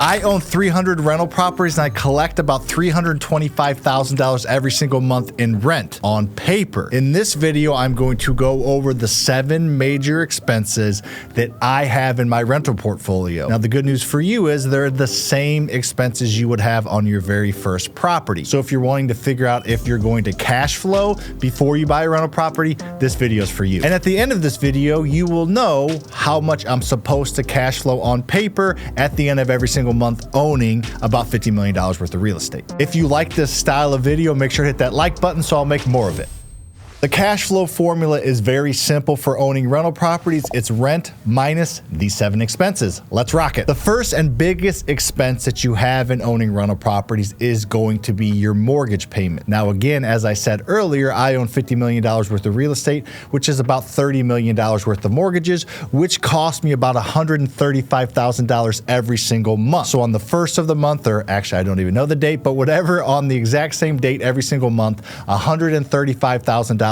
I own 300 rental properties and I collect about $325,000 every single month in rent on paper. In this video, I'm going to go over the 7 major expenses that I have in my rental portfolio. Now, the good news for you is they're the same expenses you would have on your very first property. So if you're wanting to figure out if you're going to cash flow before you buy a rental property, this video is for you. And at the end of this video, you will know how much I'm supposed to cash flow on paper at the end of every single month owning about $50 million worth of real estate. If you like this style of video, make sure to hit that like button so I'll make more of it. The cash flow formula is very simple for owning rental properties. It's rent minus these 7 expenses. Let's rock it. The first and biggest expense that you have in owning rental properties is going to be your mortgage payment. Now, again, as I said earlier, I own $50 million worth of real estate, which is about $30 million worth of mortgages, which cost me about $135,000 every single month. So on the first of the month, or actually I don't even know the date, but whatever, on the exact same date every single month, $135,000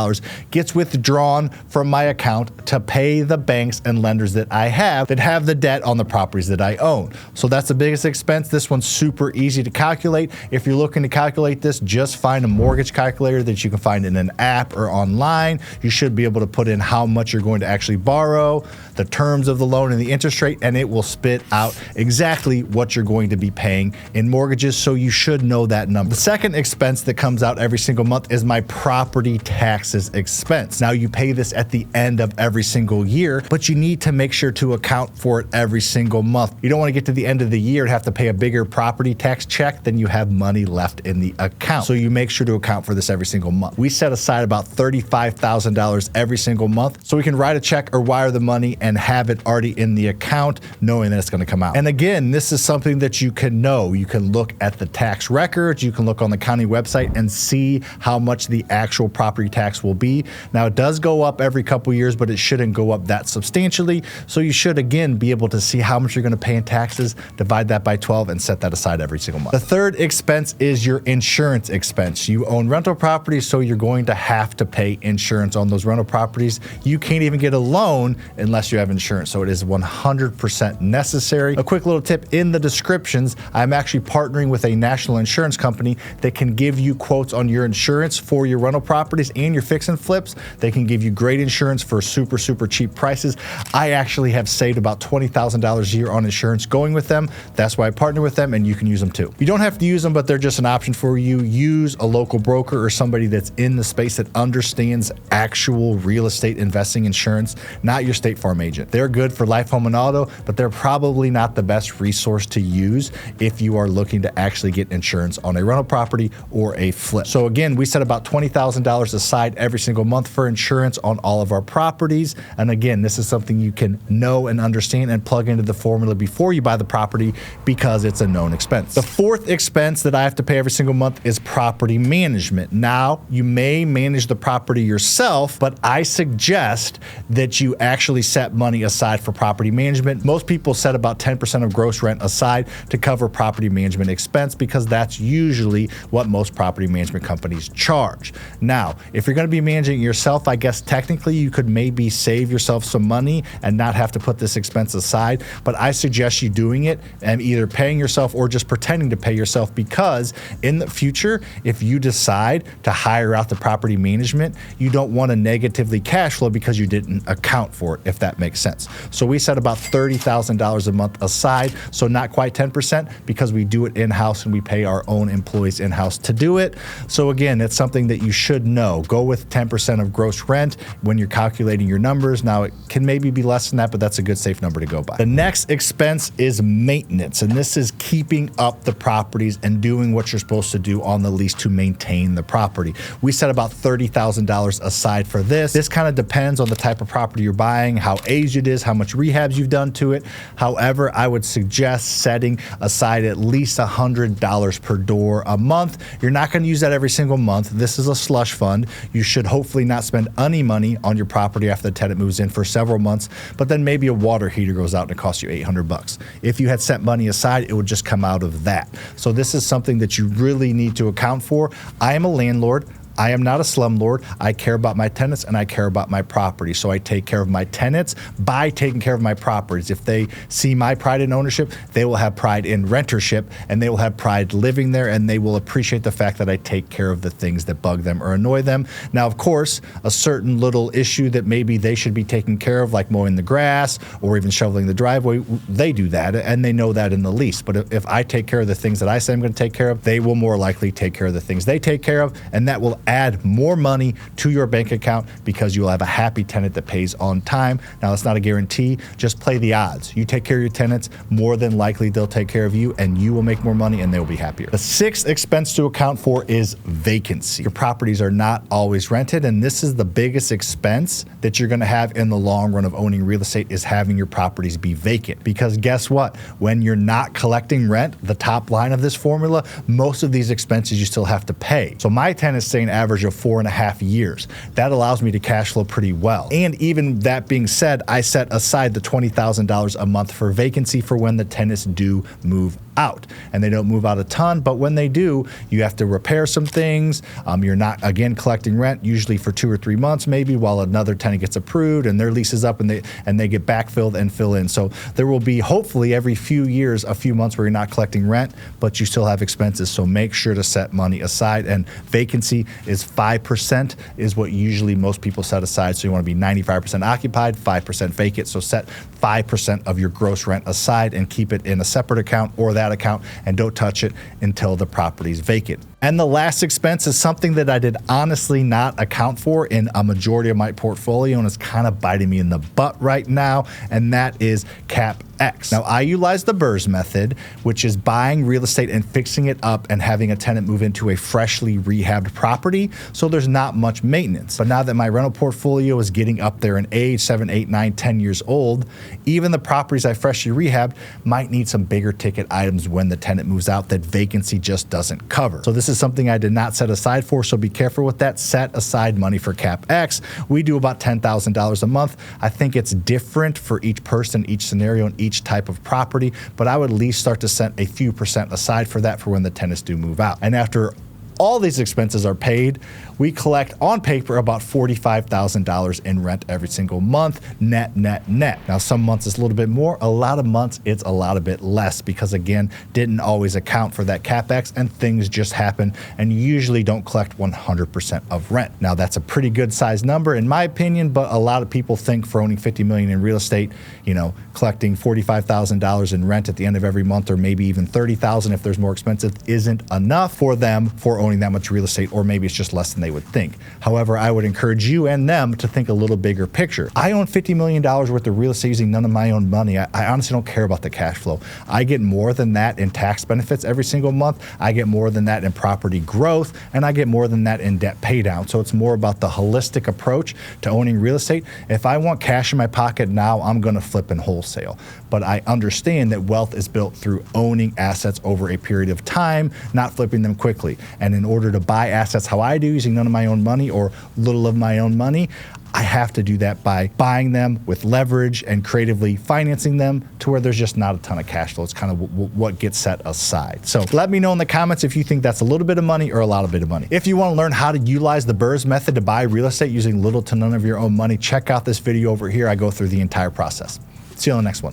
gets withdrawn from my account to pay the banks and lenders that I have that have the debt on the properties that I own. So that's the biggest expense. This one's super easy to calculate. If you're looking to calculate this, just find a mortgage calculator that you can find in an app or online. You should be able to put in how much you're going to actually borrow, the terms of the loan and the interest rate, and it will spit out exactly what you're going to be paying in mortgages. So you should know that number. The second expense that comes out every single month is my property taxes expense. Now, you pay this at the end of every single year, but you need to make sure to account for it every single month. You don't want to get to the end of the year and have to pay a bigger property tax check than you have money left in the account. So you make sure to account for this every single month. We set aside about $35,000 every single month so we can write a check or wire the money and have it already in the account, knowing that it's going to come out. And again, this is something that you can know. You can look at the tax records, you can look on the county website and see how much the actual property tax will be. Now, it does go up every couple years, but it shouldn't go up that substantially. So you should, again, be able to see how much you're going to pay in taxes, divide that by 12 and set that aside every single month. The third expense is your insurance expense. You own rental properties, so you're going to have to pay insurance on those rental properties. You can't even get a loan unless you have insurance. So it is 100% necessary. A quick little tip in the descriptions, I'm actually partnering with a national insurance company that can give you quotes on your insurance for your rental properties and your fix and flips. They can give you great insurance for super, super cheap prices. I actually have saved about $20,000 a year on insurance going with them. That's why I partner with them, and you can use them too. You don't have to use them, but they're just an option for you. Use a local broker or somebody that's in the space that understands actual real estate investing insurance, not your State Farm agent. They're good for life, home, and auto, but they're probably not the best resource to use if you are looking to actually get insurance on a rental property or a flip. So again, we set about $20,000 aside every single month for insurance on all of our properties. And again, this is something you can know and understand and plug into the formula before you buy the property because it's a known expense. The fourth expense that I have to pay every single month is property management. Now, you may manage the property yourself, but I suggest that you actually set money aside for property management. Most people set about 10% of gross rent aside to cover property management expense because that's usually what most property management companies charge. Now, if you're going to be managing it yourself, I guess technically you could maybe save yourself some money and not have to put this expense aside, but I suggest you doing it and either paying yourself or just pretending to pay yourself, because in the future, if you decide to hire out the property management, you don't want to negatively cash flow because you didn't account for it, if that makes sense. So we set about $30,000 a month aside, so not quite 10% because we do it in-house and we pay our own employees in-house to do it. So again, it's something that you should know. Go with 10% of gross rent when you're calculating your numbers. Now, it can maybe be less than that, but that's a good safe number to go by. The next expense is maintenance, and this is keeping up the properties and doing what you're supposed to do on the lease to maintain the property. We set about $30,000 aside for this. This kind of depends on the type of property you're buying, how aged it is, how much rehabs you've done to it. However, I would suggest setting aside at least $100 per door a month. You're not going to use that every single month. This is a slush fund. You should hopefully not spend any money on your property after the tenant moves in for several months, but then maybe a water heater goes out and it costs you $800. If you had set money aside, it would just come out of that. So this is something that you really need to account for. I am a landlord. I am not a slumlord. I care about my tenants and I care about my property. So I take care of my tenants by taking care of my properties. If they see my pride in ownership, they will have pride in rentership, and they will have pride living there, and they will appreciate the fact that I take care of the things that bug them or annoy them. Now, of course, a certain little issue that maybe they should be taking care of, like mowing the grass or even shoveling the driveway, they do that, and they know that in the lease. But if I take care of the things that I say I'm going to take care of, they will more likely take care of the things they take care of, and that will add more money to your bank account because you will have a happy tenant that pays on time. Now, it's not a guarantee. Just play the odds. You take care of your tenants, more than likely they'll take care of you, and you will make more money and they will be happier. The sixth expense to account for is vacancy. Your properties are not always rented, and this is the biggest expense that you're going to have in the long run of owning real estate, is having your properties be vacant. Because guess what? When you're not collecting rent, the top line of this formula, most of these expenses you still have to pay. So my tenants stay an average of 4.5 years. That allows me to cash flow pretty well. And even that being said, I set aside the $20,000 a month for vacancy for when the tenants do move out. And they don't move out a ton, but when they do, you have to repair some things. You're not, again, collecting rent, usually for 2 or 3 months maybe, while another tenant gets approved and their lease is up and they get backfilled and fill in. So there will be, hopefully every few years, a few months where you're not collecting rent, but you still have expenses. So make sure to set money aside. And vacancy is 5% is what usually most people set aside. So you want to be 95% occupied, 5% vacant. So set 5% of your gross rent aside and keep it in a separate account or that account, and don't touch it until the property is vacant. And the last expense is something that I did honestly not account for in a majority of my portfolio, and it's kind of biting me in the butt right now, and that is CapEx. Now, I utilize the BRRRRS method, which is buying real estate and fixing it up and having a tenant move into a freshly rehabbed property, so there's not much maintenance. But now that my rental portfolio is getting up there in age, 7, 8, 9, 10 years old, even the properties I freshly rehabbed might need some bigger ticket items when the tenant moves out that vacancy just doesn't cover. So this is something I did not set aside for, so be careful with that. Set aside money for CapEx. We do about $10,000 a month. I think it's different for each person, each scenario, and each type of property, but I would at least start to set a few percent aside for that for when the tenants do move out. And after all these expenses are paid, we collect on paper about $45,000 in rent every single month, net, net, net. Now, some months it's a little bit more, a lot of months it's a lot bit less because, again, didn't always account for that CapEx and things just happen, and you usually don't collect 100% of rent. Now, that's a pretty good size number in my opinion, but a lot of people think for owning $50 million in real estate, you know, collecting $45,000 in rent at the end of every month, or maybe even $30,000 if there's more expensive, isn't enough for them for owning that much real estate, or maybe it's just less than they would think. However, I would encourage you and them to think a little bigger picture. I own $50 million worth of real estate using none of my own money. I honestly don't care about the cash flow. I get more than that in tax benefits every single month. I get more than that in property growth, and I get more than that in debt pay down. So it's more about the holistic approach to owning real estate. If I want cash in my pocket now, I'm going to flip and wholesale. But I understand that wealth is built through owning assets over a period of time, not flipping them quickly. And in order to buy assets how I do, using none of my own money or little of my own money, I have to do that by buying them with leverage and creatively financing them to where there's just not a ton of cash flow. It's kind of what gets set aside. So let me know in the comments if you think that's a little bit of money or a lot of bit of money. If you want to learn how to utilize the BRRRRS method to buy real estate using little to none of your own money, check out this video over here. I go through the entire process. See you on the next one.